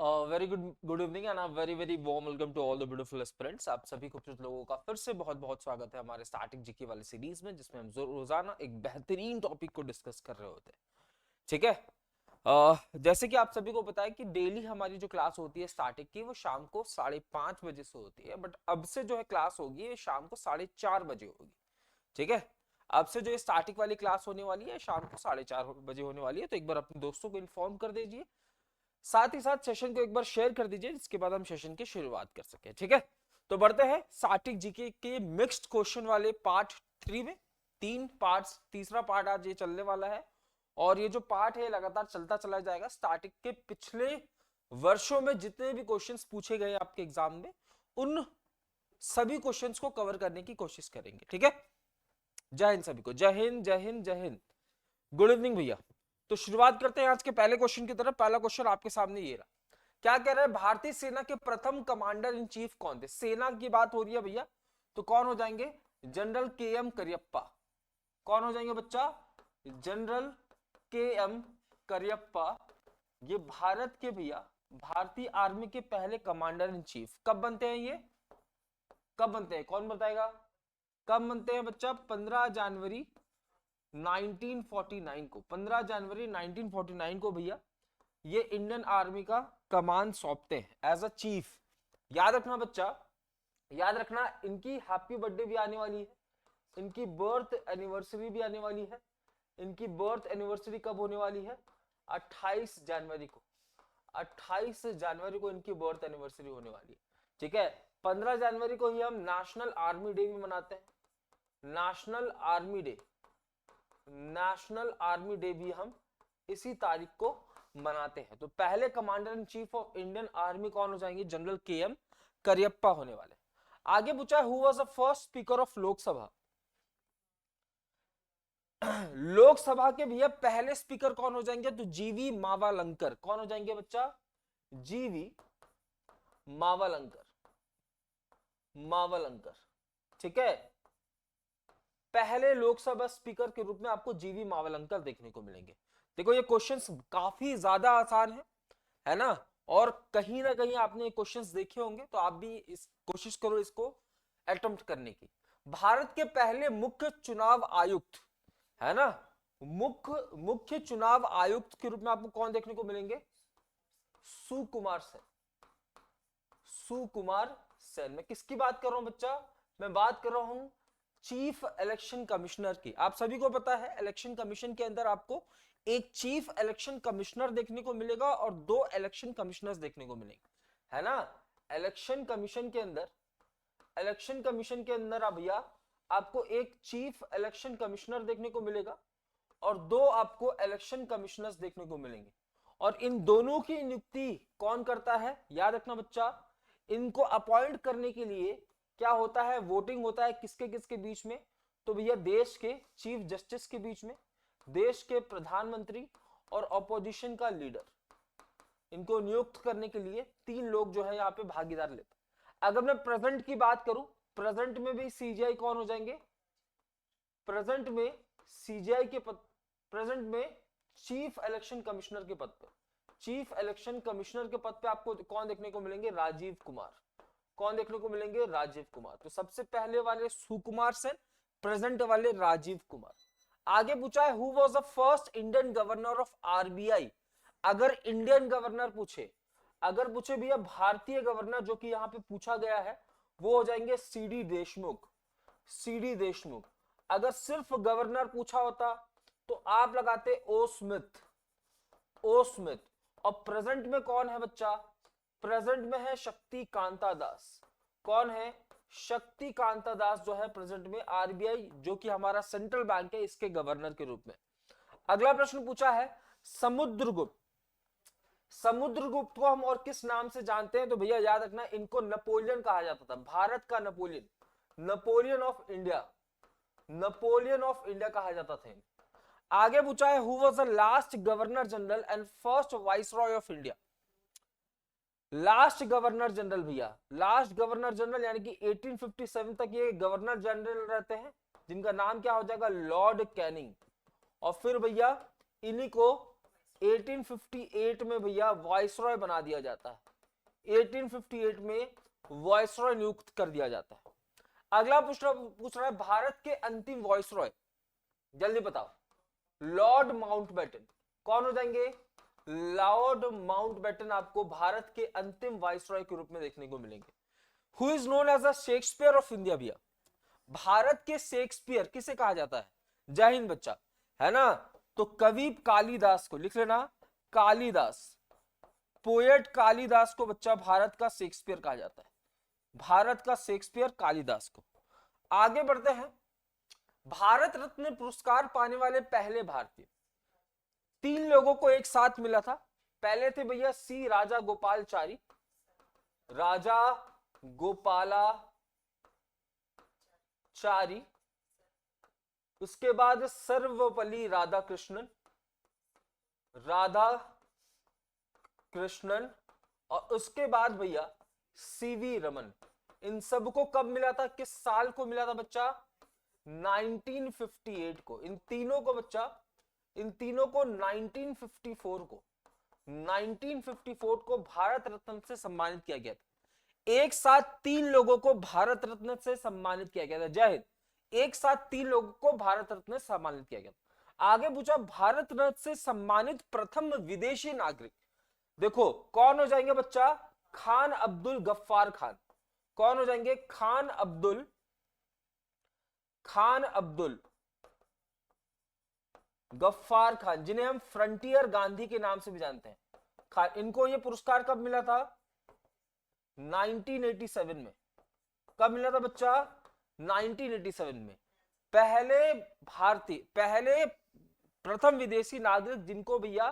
Very good evening and very very warm welcome to all the beautiful aspirants. आप सभी खूबसूरत लोगों का फिर से बहुत बहुत स्वागत है हमारे स्टार्टिंग जीके वाली सीरीज में, जिसमें हम रोजाना एक बेहतरीन टॉपिक को डिस्कस कर रहे होते हैं। ठीक है। जैसे कि आप सभी को पता है कि डेली हमारी जो क्लास होती है स्टार्टिंग की, वो शाम को 5:30 बजे से होती है, बट अब से जो है क्लास होगी ये शाम को 4:30 बजे होगी। ठीक है। अब से जो ये स्टार्टिंग वाली क्लास होने वाली है शाम को 4:30 बजे होने वाली है, तो एक बार अपने दोस्तों को इन्फॉर्म कर दीजिए, साथ ही साथ सेशन को एक बार शेयर कर दीजिए, जिसके बाद हम सेशन की शुरुआत कर सके। ठीक है। तो बढ़ते हैं स्टैटिक जीके के मिक्स्ड क्वेश्चन वाले पार्ट 3 में। 3 पार्ट्स, तीसरा पार्ट आज ये चलने वाला है, और ये जो पार्ट है लगातार चलता चला जाएगा। स्टैटिक के पिछले वर्षों में जितने भी क्वेश्चंस पूछे गए आपके एग्जाम में, उन सभी क्वेश्चंस को कवर करने की कोशिश करेंगे। ठीक है। जय हिंद सभी को, जय हिंद जय हिंद जय हिंद। गुड इवनिंग भैया। तो शुरुआत करते हैं आज के पहले क्वेश्चन की तरफ। पहला क्वेश्चन आपके सामने ये रहा। क्या कह रहा है, भारतीय सेना के प्रथम कमांडर इन चीफ कौन थे? सेना की बात हो रही है भैया, तो कौन हो जाएंगे? General K M. करियप्पा। कौन हो जाएंगे बच्चा? General K M. करियप्पा। ये भारत के भैया, भारतीय आर्मी के पहले कमांडर इन चीफ। कब बनते हैं ये? कब बनते हैं, कौन बताएगा? कब बनते हैं बच्चा? 15 जनवरी 1949 को। 15 जनवरी 1949 को भैया ये इंडियन आर्मी का कमान सौंपते हैं एज अ चीफ। याद रखना बच्चा, याद रखना, इनकी हैप्पी बर्थडे भी आने वाली है, इनकी बर्थ एनिवर्सरी भी आने वाली है। इनकी बर्थ एनिवर्सरी कब होने वाली है? 28 जनवरी को। 28 जनवरी को इनकी बर्थ एनिवर्सरी होने वाली है। ठीक है। 15 जनवरी को ही हम नेशनल आर्मी डे भी मनाते हैं। National army day, national army day भी हम इसी तारीख को मनाते हैं। तो पहले commander in chief of Indian army कौन हो जाएंगे? General K M. करियप्पा होने वाले। आगे पूछा है, who was the first speaker of Lok Sabha? Lok Sabha के भैया पहले स्पीकर कौन हो जाएंगे? तो जीवी मावलंकर। कौन हो जाएंगे बच्चा? जीवी मावलंकर। मावलंकर। ठीक है। पहले लोकसभा स्पीकर के रूप में आपको जीवी मावलंकर देखने को मिलेंगे। देखो ये क्वेश्चंस काफी ज्यादा आसान है ना, और कहीं ना कहीं आपने क्वेश्चंस देखे होंगे, तो आप भी इस कोशिश करो इसको अटेम्प्ट करने की। भारत के पहले मुख्य चुनाव आयुक्त, है ना, मुख्य चुनाव आयुक्त के रूप में आपको कौन देखने को मिलेंगे? सुकुमार सेन। सुकुमार सेन। मैं किसकी बात कर रहा हूं बच्चा? मैं बात कर रहा हूं चीफ इलेक्शन कमिश्नर की। आप सभी को पता है इलेक्शन कमीशन के अंदर आपको एक चीफ इलेक्शन कमिश्नर देखने को मिलेगा और 2 इलेक्शन कमिश्नर्स देखने को मिलेंगे, है ना। इलेक्शन कमीशन के अंदर, इलेक्शन कमीशन के अंदर भैया आपको एक चीफ इलेक्शन कमिश्नर देखने को मिलेगा और 2 आपको इलेक्शन कमिश्नर्स देखने को मिलेंगे। और इन दोनों की नियुक्ति कौन करता है? याद रखना बच्चा, इनको अपॉइंट करने के लिए क्या होता है? वोटिंग होता है। किसके किसके बीच में? तो भैया देश के चीफ जस्टिस के बीच में, देश के प्रधानमंत्री और ऑपोजिशन का लीडर। इनको नियुक्त करने के लिए 3 लोग जो है यहाँ पे भागीदार लेते हैं। अगर मैं प्रेजेंट की बात करूं, प्रेजेंट में भी सीजीआई कौन हो जाएंगे? प्रेजेंट में सीजीआई के पद, प्रेजेंट में चीफ इलेक्शन कमिश्नर के पद पे, चीफ इलेक्शन कमिश्नर के पद पे आपको कौन देखने को मिलेंगे? राजीव कुमार। कौन देखने को मिलेंगे? राजीव कुमार। तो सबसे पहले वाले सुकुमार सेन, प्रेजेंट वाले राजीव कुमार। आगे पूछा है, who was the first Indian governor of RBI? अगर इंडियन गवर्नर पूछे, अगर पूछे भैया भारतीय गवर्नर, जो कि यहां पे पूछा गया है, वो हो जाएंगे सीडी देशमुख। सीडी देशमुख। अगर सिर्फ गवर्नर पूछा होता तो आप लगाते ओ स्मिथ। ओ स्मिथ। और प्रेजेंट में कौन है बच्चा? प्रेजेंट में है शक्ति कांता दास। कौन है? शक्ति कांता दास जो है प्रेजेंट में आरबीआई, जो कि हमारा सेंट्रल बैंक है, इसके गवर्नर के रूप में। अगला प्रश्न पूछा है, समुद्रगुप्त। समुद्रगुप्त को हम और किस नाम से जानते हैं? तो भैया याद रखना, इनको नेपोलियन कहा जाता था, भारत का Napoleon, Napoleon of India, Napoleon of India कहा जाता था। आगे पूछा है, who was the last governor general and first viceroy of India? Last governor general भैया, लास्ट गवर्नर जनरल यानी कि 1857 तक ये गवर्नर जनरल रहते हैं, जिनका नाम क्या हो जाएगा? Lord Canning. और फिर भैया इन्हीं को 1858 में भैया वायसरॉय बना दिया जाता है। 1858 में वायसरॉय नियुक्त कर दिया जाता है। अगला पूछ रहा है भारत के अंतिम वायसरॉय, जल्दी बताओ। Lord Mountbatten. कौन हो जाएंगे? लॉर्ड माउंटबेटन आपको भारत के अंतिम वायसरॉय के रूप में देखने को मिलेंगे। Who is known as the Shakespeare of India भैया? भारत के शेक्सपियर किसे कहा जाता है? जय हिंद बच्चा, है ना? तो कवि कालिदास को लिख लेना, कालिदास, पोएट कालिदास को बच्चा भारत का शेक्सपियर कहा जाता है। भारत का शेक्सपियर कालिदास को। आगे बढ़ते हैं। भारत रत्न पुरस्कार पाने वाले पहले भारतीय, 3 लोगों को एक साथ मिला था। पहले थे भैया सी राजा गोपालचारी, राजा गोपालाचारी। उसके बाद सर्वपल्ली राधाकृष्णन, राधा कृष्णन, और उसके बाद भैया सीवी रमन। इन सबको कब मिला था, किस साल को मिला था बच्चा? 1958 को। इन तीनों को बच्चा, इन तीनों को 1954 को भारत रत्न से सम्मानित किया गया था। एक साथ 3 लोगों को भारत रत्न से सम्मानित किया गया था। जय हिंद। एक साथ 3 लोगों को भारत रत्न से सम्मानित किया गया था। आगे पूछा भारत रत्न से सम्मानित प्रथम विदेशी नागरिक। देखो कौन हो जाएंगे बच्चा? खान अब्दुल गफ्फार खान। कौन हो जाएंगे? खान अब्दुल गफ्फार खान, जिन्हें हम फ्रंटियर गांधी के नाम से भी जानते हैं। इनको ये पुरस्कार कब मिला था? 1987 में। कब मिला था बच्चा? 1987 में। पहले प्रथम विदेशी नागरिक जिनको भैया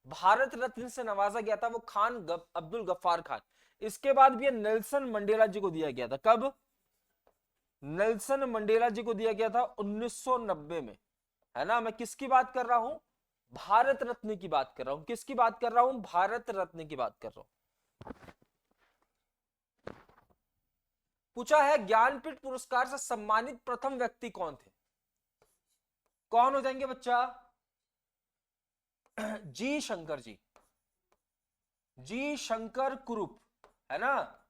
भारत रत्न से नवाजा गया था वो खान अब्दुल गफ्फार खान। इसके बाद भी नेल्सन मंडेला जी को दिया गया था। कब? नेल्सन मंडेला जी को दिया गया था 1990 में, है ना? मैं किसकी बात कर रहा हूं? भारत रत्न की बात कर रहा हूं। किसकी बात कर रहा हूं? भारत रत्न की बात कर रहा हूं। पूछा है ज्ञानपीठ पुरस्कार से सम्मानित प्रथम व्यक्ति कौन थे? कौन हो जाएंगे बच्चा? जी शंकर जी, जी शंकर कुरूप, है ना?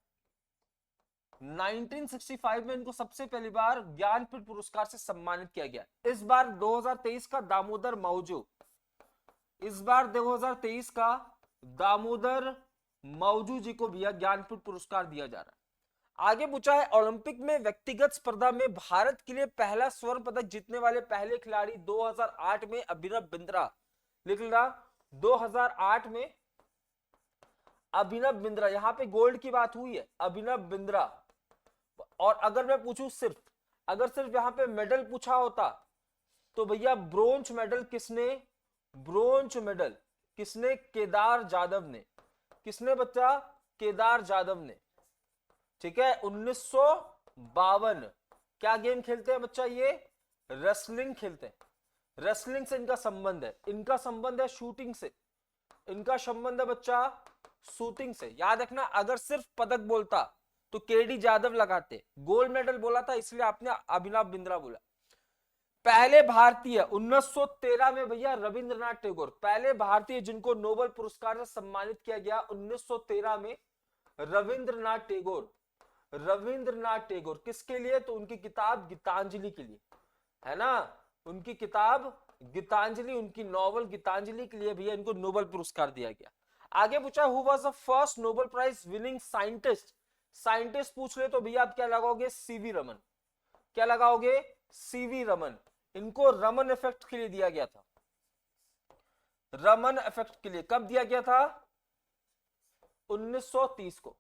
1965 में इनको सबसे पहली बार ज्ञानपीठ पुरस्कार से सम्मानित किया गया। इस बार 2023 का दामोदर मौजू, इस बार 2023 का दामोदर मौजू जी को भी ज्ञानपीठ पुरस्कार दिया जा रहा है। आगे पूछा है ओलंपिक में व्यक्तिगत स्पर्धा में भारत के लिए पहला स्वर्ण पदक जीतने वाले पहले खिलाड़ी 2008 में अभिनव बिंद्रा। लिख लेना 2008 में अभिनव बिंद्रा। यहां पे गोल्ड की बात हुई है, अभिनव बिंद्रा। और अगर मैं पूछूं अगर सिर्फ यहां पे मेडल पूछा होता तो भैया ब्रोंज मेडल किसने? ब्रोंज मेडल किसने? केदार जाधव ने। किसने बच्चा? केदार जाधव ने। ठीक है। 1952। क्या गेम खेलते हैं बच्चा? ये रेसलिंग खेलते हैं। रेसलिंग से इनका संबंध है। इनका संबंध है शूटिंग से। इनका संबंध है बच्चा शूटिंग से। याद रखना, अगर सिर्फ पदक बोलता तो केडी जाधव लगाते। गोल्ड मेडल बोला था इसलिए आपने अभिनव बिंद्रा बोला। पहले भारतीय 1913 में भैया रविंद्रनाथ टैगोर, पहले भारतीय जिनको नोबेल पुरस्कार से सम्मानित किया गया 1913 में रविंद्रनाथ टैगोर। रविंद्रनाथ टैगोर किसके लिए? तो उनकी किताब गीतांजलि के लिए, है ना? उनकी किताब गीतांजलि, उनकी नॉवल गीतांजलि के लिए भैया इनको नोबेल पुरस्कार दिया गया। आगे पूछा who was the first Nobel prize winning scientist. Scientist पूछ ले तो भैया आप क्या लगाओगे? सीवी रमन। क्या लगाओगे? सीवी रमन। इनको रमन इफेक्ट के लिए दिया गया था। रमन इफेक्ट के लिए कब दिया गया था? 1930 को।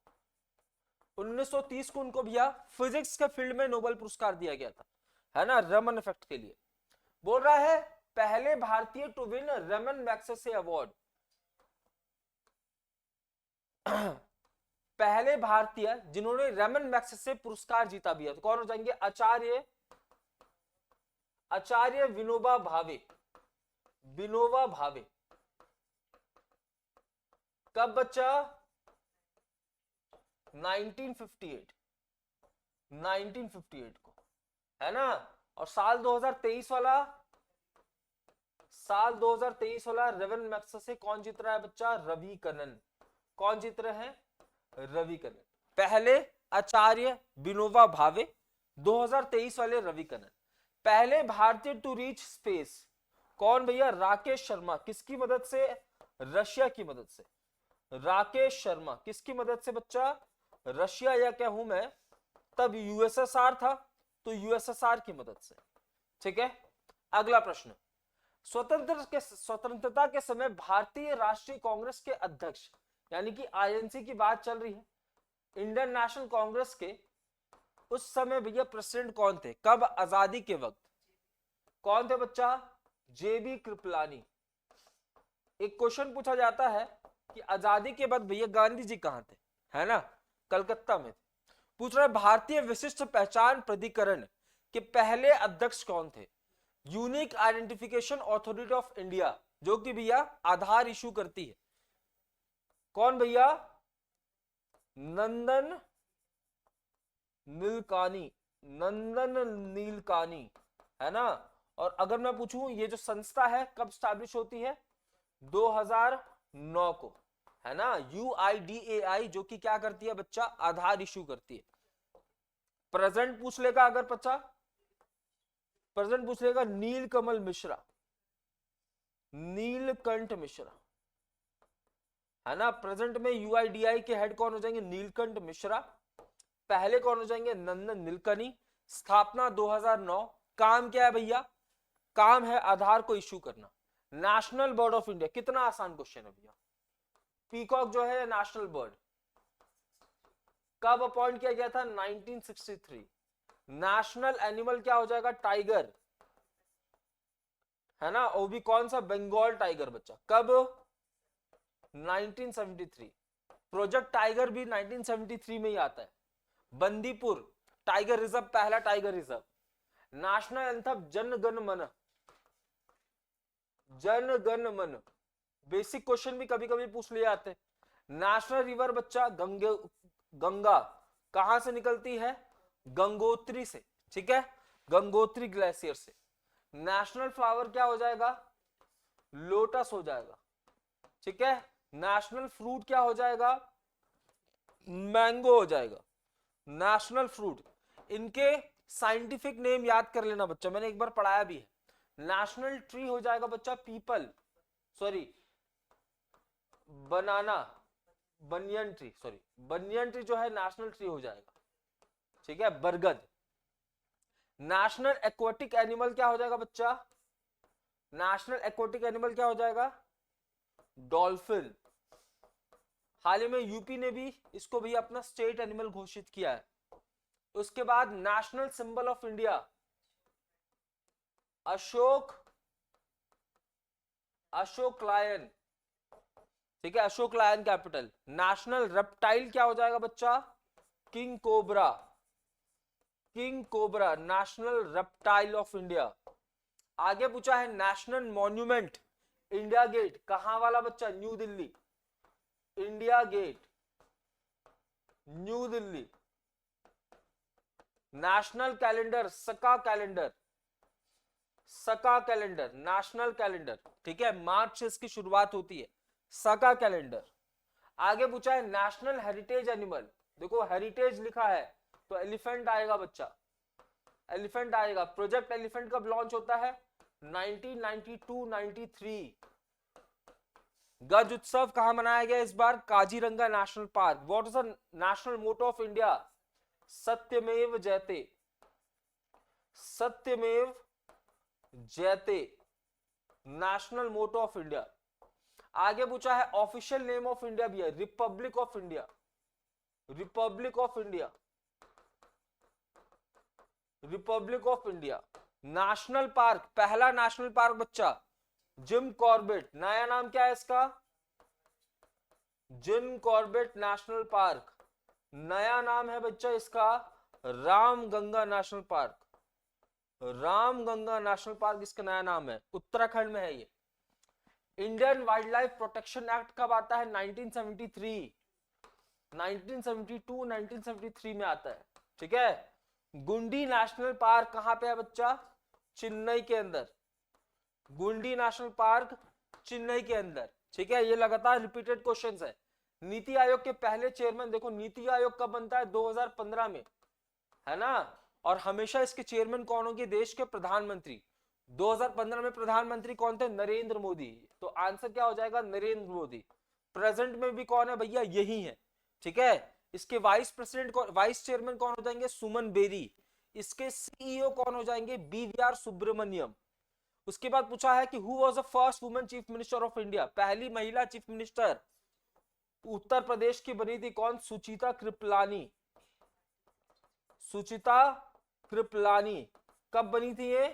1930 को उनको भैया फिजिक्स के फील्ड में नोबेल पुरस्कार दिया गया था, है ना? रमन इफेक्ट के लिए। बोल रहा है पहले भारतीय to win Ramon Magsaysay award. पहले भारतीय जिन्होंने रमन मैग्सेसे पुरस्कार जीता भी है तो कौन हो जाएंगे? आचार्य विनोबा भावे। विनोबा भावे। कब बच्चा? 1958 को, है ना? और साल 2023 वाला साल 2023 वाला रेवन मैग्सेसे कौन जीत रहा है बच्चा? रवि कनन। कौन जीत रहे हैं? रवि कनन। पहले आचार्य विनोबा भावे, 2023 वाले रवि कनन। पहले भारतीय टू रीच स्पेस कौन भैया? राकेश शर्मा। किसकी मदद से? रशिया की मदद से। राकेश शर्मा किसकी मदद से बच्चा? रशिया, या क्या हूं मैं, तब यूएसएसआर था तो यूएसएसआर की मदद से। ठीक है, अगला प्रश्न। स्वतंत्रता के समय भारतीय राष्ट्रीय कांग्रेस के अध्यक्ष, यानी कि आईएनसी की बात चल रही है, इंडियन नेशनल कांग्रेस के उस समय भैया प्रेसिडेंट कौन थे? कब? आजादी के वक्त। कौन थे बच्चा? जेबी कृपलानी। एक क्वेश्चन पूछा जाता है कि आजादी के बाद भैया गांधी जी कहां थे? है ना, कलकत्ता में थे। पूछ रहा है भारतीय विशिष्ट पहचान प्राधिकरण के पहले अध्यक्ष कौन थे? Unique identification authority of India, जो कि भैया आधार इशू करती है। कौन भैया? नंदन नीलकानी। नंदन नीलकानी, है ना। और अगर मैं पूछूं ये जो संस्था है कब स्टैब्लिश होती है? 2009 को, है ना। UIDAI जो कि क्या करती है बच्चा? आधार इशू करती है। प्रेजेंट पूछ लेगा अगर बच्चा, प्रेजेंट पूछ लेगा नीलकमल मिश्रा, नीलकंठ मिश्रा, है ना। प्रेजेंट में UIDAI के हेड कौन हो जाएंगे? नीलकंठ मिश्रा। पहले कौन हो जाएंगे? नंदन नीलकनी। स्थापना 2009। काम क्या है भैया? काम है आधार को इश्यू करना। नेशनल बर्ड ऑफ इंडिया, कितना आसान क्वेश्चन है भैया। पीकॉक जो है नेशनल बर्ड, कब अपॉइंट किया गया था? 1963। नेशनल एनिमल क्या हो जाएगा? टाइगर, है ना। वो भी कौन सा? बंगाल टाइगर बच्चा। कब? 1973। प्रोजेक्ट टाइगर भी 1973 में ही आता है। बंदीपुर टाइगर रिजर्व, पहला tiger reserve. National anthem Jana Gana मन, जन गण मन, बेसिक क्वेश्चन भी कभी कभी पूछ लिए जाते हैं। नेशनल रिवर बच्चा गंगा कहां से निकलती है? गंगोत्री से, ठीक है, गंगोत्री ग्लेशियर से। नेशनल फ्लावर क्या हो जाएगा? लोटस हो जाएगा, ठीक है। नेशनल फ्रूट क्या हो जाएगा? मैंगो हो जाएगा। नेशनल फ्रूट, इनके साइंटिफिक नेम याद कर लेना बच्चा, मैंने एक बार पढ़ाया भी है। नेशनल ट्री हो जाएगा बच्चा पीपल, sorry banana, banyan tree, sorry banyan tree जो है नेशनल ट्री हो जाएगा, ठीक है। बरगद। नेशनल एक्वाटिक एनिमल क्या हो जाएगा बच्चा? नेशनल एक्वाटिक एनिमल क्या हो जाएगा? डॉल्फिन। हाल ही में यूपी ने भी इसको भी अपना स्टेट एनिमल घोषित किया है। उसके बाद national symbol of India Ashoka, Ashoka lion, ठीक है, Ashoka lion capital. National reptile क्या हो जाएगा बच्चा? King cobra, king cobra national reptile of India. आगे पूछा है नेशनल मॉन्यूमेंट इंडिया गेट कहां वाला बच्चा? New Delhi. India get new Delhi. National calendar सका कैलेंडर, सका कैलेंडर नेशनल कैलेंडर, ठीक है, मार्च से इसकी शुरुआत होती है, सका कैलेंडर। आगे पूछा है नेशनल हेरिटेज एनिमल, देखो हेरिटेज लिखा है तो एलिफेंट आएगा बच्चा, एलिफेंट आएगा। प्रोजेक्ट एलिफेंट कब लॉन्च होता है? 1992-93। गज उत्सव कहां मनाया गया इस बार? Kaziranga national park. What is the national motto of India? Satyameva Jayate, सत्यमेव जयते नेशनल मोटो ऑफ इंडिया। आगे पूछा है ऑफिशियल नेम ऑफ इंडिया भी है, Republic of India, Republic of India, Republic of India. National park, पहला नेशनल पार्क बच्चा जिम कॉर्बेट, नया नाम क्या है इसका? जिम कॉर्बेट नेशनल पार्क, नया नाम है बच्चा इसका Ramganga national park, Ramganga national park इसका नया नाम है, उत्तराखंड में है ये। Indian wild life protection act कब आता है? 1973, 1972, 1973 में आता है, ठीक है। गुंडी नेशनल पार्क कहां पे है बच्चा? चेन्नई के अंदर। गुंडी नेशनल पार्क चेन्नई के अंदर। ठीक है, ये लगातार रिपीटेड क्वेश्चंस है। नीति आयोग के पहले चेयरमैन, देखो नीति आयोग कब बनता है, 2015 में, है ना। और हमेशा इसके चेयरमैन कौन होंगे, देश के प्रधानमंत्री। 2015 में प्रधानमंत्री कौन थे, नरेंद्र मोदी। तो आंसर क्या हो जाएगा, नरेंद्र मोदी। प्रेजेंट में भी कौन है भैया, यही है। ठीक है, इसके वाइस प्रेसिडेंट कौन, वाइस चेयरमैन कौन हो जाएंगे, सुमन बेरी। इसके सीईओ कौन हो जाएंगे, बीवीआर सुब्रमण्यम। उसके बाद पूछा है कि who was the first women chief minister of India, पहली महिला चीफ मिनिस्टर उत्तर प्रदेश की बनी थी कौन, सुचिता कृपलानी। सुचिता कृपलानी कब बनी थी ये,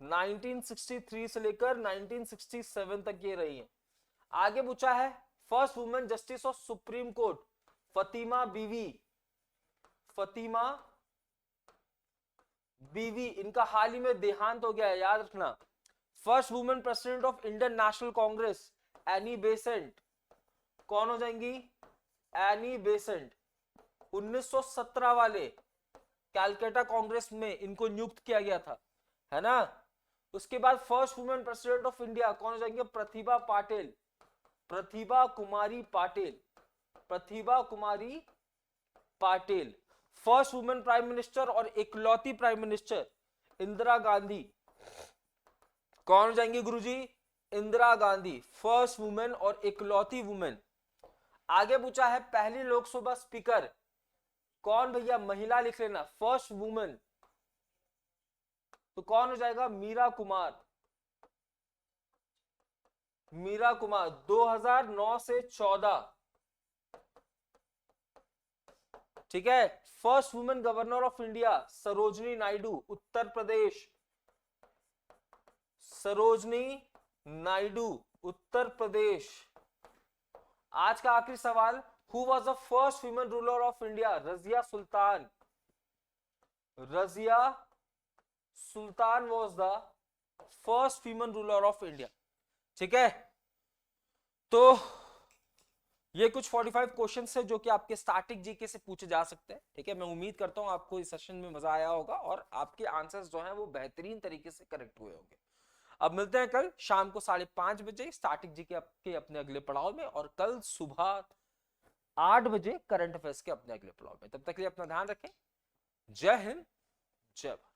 1963 से लेकर 1967 तक ये रही है। आगे पूछा है first women justice of supreme court, Fathima बीवी। फतिमा बीवी, इनका हाल ही में देहांत हो गया है, याद रखना। First women president of Indian national Congress, Annie Besant. कौन हो जाएंगी, एनी बेसेंट। 1917 वाले कैलकाटा कांग्रेस में इनको नियुक्त किया गया था, है ना। उसके बाद first women president of India कौन हो जाएंगे, Pratibha Patil. Pratibha Kumari Patil, Pratibha Kumari Patil. First women prime minister और इकलौती प्राइम मिनिस्टर इंदिरा गांधी। कौन हो जाएंगे गुरुजी, इंदिरा गांधी, फर्स्ट वुमेन और इकलौती वुमेन। आगे पूछा है पहली लोकसभा स्पीकर कौन भैया, महिला लिख लेना, फर्स्ट वुमेन। तो कौन हो जाएगा, मीरा कुमार। मीरा कुमार 2009 से 14। ठीक है, first women governor of India Sarojini Naidu, Uttar Pradesh. Sarojini Naidu, Uttar Pradesh. आज का आखिरी सवाल, who was the first women ruler of India, Razia Sultan. Razia Sultan was the first female ruler of India. ठीक है, तो ये कुछ 45 क्वेश्चंस है जो कि आपके स्टैटिक जीके से पूछे जा सकते हैं। ठीक है, मैं उम्मीद करता हूं आपको इस सेशन में मजा आया होगा और आपके आंसर्स जो हैं वो बेहतरीन तरीके से करेक्ट हुए होंगे। अब मिलते हैं कल शाम को 5:30 बजे स्टैटिक जीके आपके अपने अगले पड़ाव में, और कल सुबह 8 बजे करंट अफेयर्स के अपने अगले पड़ाव में। तब तक के लिए अपना ध्यान रखें। जय हिंद, जय भारत।